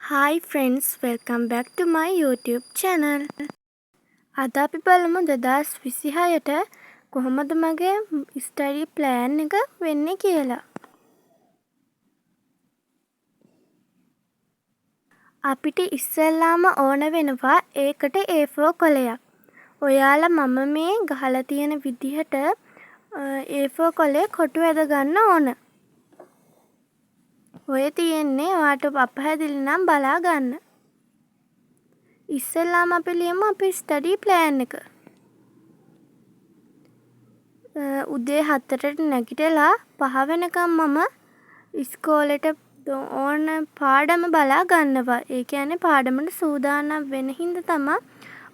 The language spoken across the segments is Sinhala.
Hi friends, welcome back to my YouTube channel. අද අපි බලමු 2026ට කොහොමද මගේ ස්ටඩි ප්ලෑන් එක වෙන්නේ කියලා. අපිට ඉස්සෙල්ලාම ඕන වෙනවා ඒකට A4 කොලයක්. ඔයාලා මම මේ ගහලා තියෙන විදිහට A4 කොලේ කොටු ඇද ගන්න ඕන. ඔය තියෙන්නේ ඔයාට අපහැදිලි නම් බලා ගන්න. ඉස්සෙල්ලාම අපි ලියමු අපේ ස්ටඩි ප්ලෑන් එක. උදේ 7ට නැගිටලා 5 වෙනකම් මම ඉස්කෝලේට ඕන පාඩම බලා ගන්නවා. ඒ කියන්නේ පාඩමට සූදානම් වෙන හින්දා තමයි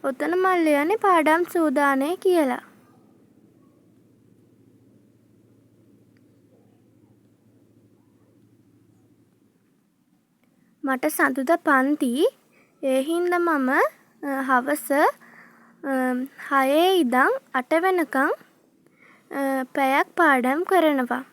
ඔතන මම ලියන්නේ පාඩම් සූදානේ කියලා. මට සඳුදා පන්ති ඒ හින්දා මම හවස 6 ඉඳන් 8 වෙනකම් පැයක් පාඩම් කරනවා.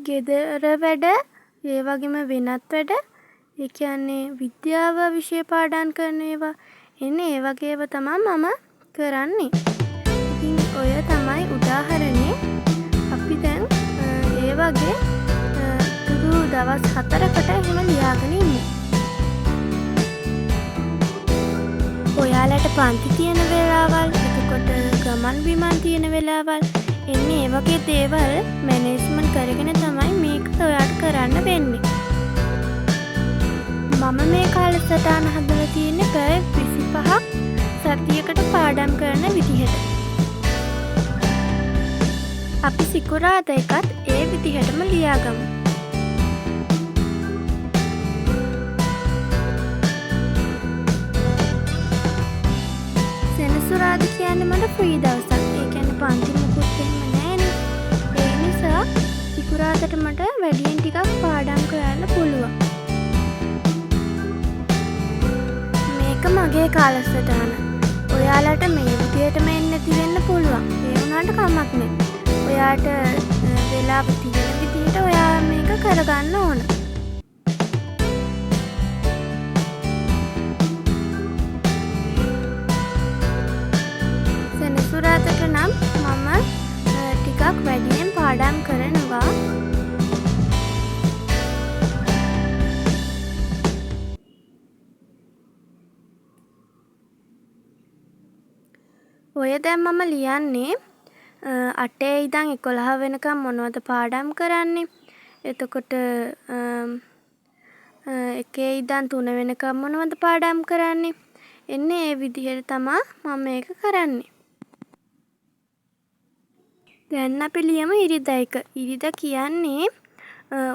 ගෙදර වැඩ ඒ වගේම වෙනත් වැඩ ඒ කියන්නේ විද්‍යාව විෂය පාඩම් කරන ඒවා එන්නේ ඒ වගේ ඒවා තමයි මම කරන්නේ. ඉතින් ඔය තමයි උදාහරණේ අපි දැන් ඒ වගේ පුදු දවස් 4කට එහෙම ලියාගෙන ඉන්නේ. ඔයාලට පන්ති තියෙන වෙලාවල් එතකොට ගමන් බිමන් තියෙන වෙලාවල් එන්නේ ඒ වගේ දේවල් මැනේජ්මන්ට් කරගෙන තමයි මේක ඔයාට කරන්න වෙන්නේ. මම මේ කාලසටහන හදලා තියෙන්නේ පැය 25ක් සතියකට පාඩම් කරන විදිහට. අපි සිකුරාදා එකත් ඒ විදිහටම ලියාගමු. සෙනසුරාදා කියන්නේ මට ෆ්‍රී දවසක්. ඒ කියන්නේ පන්ති මුකුත් එහෙම නැහැනේ. ඒ නිසා සිකුරාදාට මට වැඩියෙන් ටිකක් පාඩම් කරන්න පුළුවන්. මේක මගේ කාලසටහන. ඔයාලට මේ විදිහටම එන්න තියෙන්න පුළුවන්. ඒ වුණාට කමක් නැහැ. ඔයාට වෙලාව තියෙන විදිහට ඔයා මේක කරගන්න ඕන. සෙනසුරාදාට නම් මම ටිකක් වැඩියෙන් පාඩම් කරනවා. ඔය දැන් මම ලියන්නේ 8 ඉඳන් 11 වෙනකම් මොනවද පාඩම් කරන්නේ. එතකොට 1 ඉඳන් 3 වෙනකම් මොනවද පාඩම් කරන්නේ. එන්නේ ඒ විදිහට තමයි මම මේක කරන්නේ. දැන් අපි ලියමු ඉරිදා එක. ඉරිදා කියන්නේ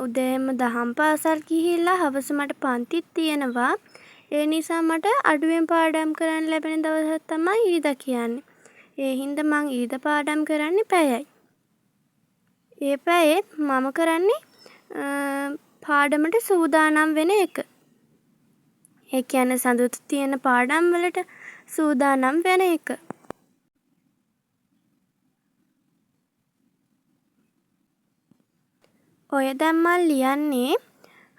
උදේම දහම් පාසල් ගිහිල්ලා හවස මට පන්තිත් තියෙනවා. ඒ නිසා මට අඩුවෙන් පාඩම් කරන්න ලැබෙන දවසක් තමයි ඉරිදා කියන්නේ. ඒ හින්දා මං ඉරිදා පාඩම් කරන්නේ පැයයි. ඒ පැයේ මම කරන්නේ පාඩමට සූදානම් වෙන එක. ඒ කියන්නේ සඳුදා තියෙන පාඩම් වලට සූදානම් වෙන එක. ඔය දැන් මම ලියන්නේ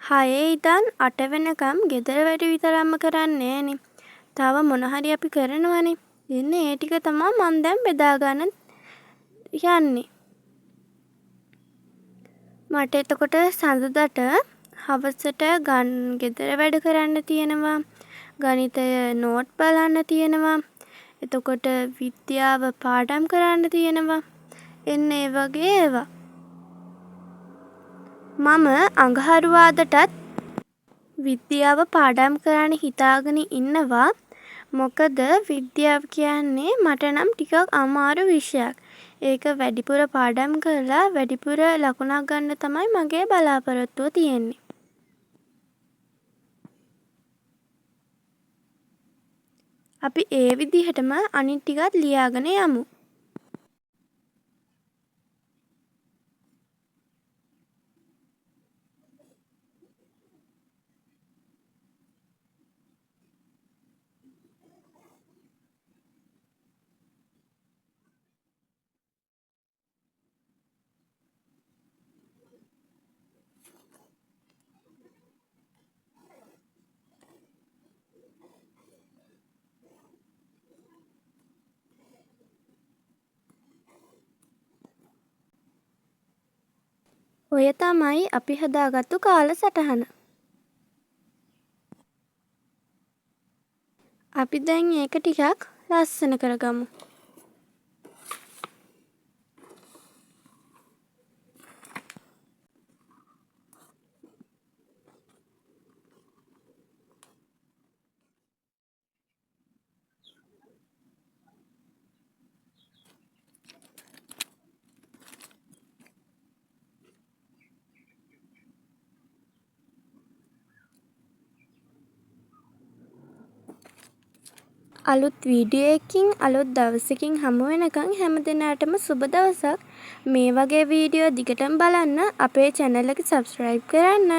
6 ඉඳන් 8 වෙනකම් ගෙදර වැඩ විතරක්ම කරන්නේ නෑනේ. තව මොන හරි අපි කරනවනේ. එන්නේ ඒ ටික තමයි මම දැන් බෙදා ගන්න යන්නේ. මට එතකොට සඳුදාට හවසට ගෙදර වැඩ කරන්න තියෙනවා. ගණිතය නෝට් බලන්න තියෙනවා. එතකොට විද්‍යාව පාඩම් කරන්න තියෙනවා. එන්නේ ඒ වගේ ඒවා. මම අඟහරුවාදටත් විද්‍යාව පාඩම් කරන්න හිතාගෙන ඉන්නවා. මොකද විද්‍යාව කියන්නේ මට නම් ටිකක් අමාරු විෂයක්. ඒක වැඩිපුර පාඩම් කරලා වැඩිපුර ලකුණක් ගන්න තමයි මගේ බලාපොරොත්තුව තියෙන්නේ. අපි ඒ විදිහටම අනිත් ටිකත් ලියාගෙන යමු. ඔය තමයි අපි හදාගත්තු කාලසටහන. අපි දැන් ඒක ටිකක් ලස්සන කරගමු. අලුත් වීඩියෝ එකකින් අලුත් දවසකින් හමු වෙනකන් හැම දිනාටම සුබ දවසක්. මේ වගේ වීඩියෝ දිගටම බලන්න අපේ channel එක subscribe කරන්න.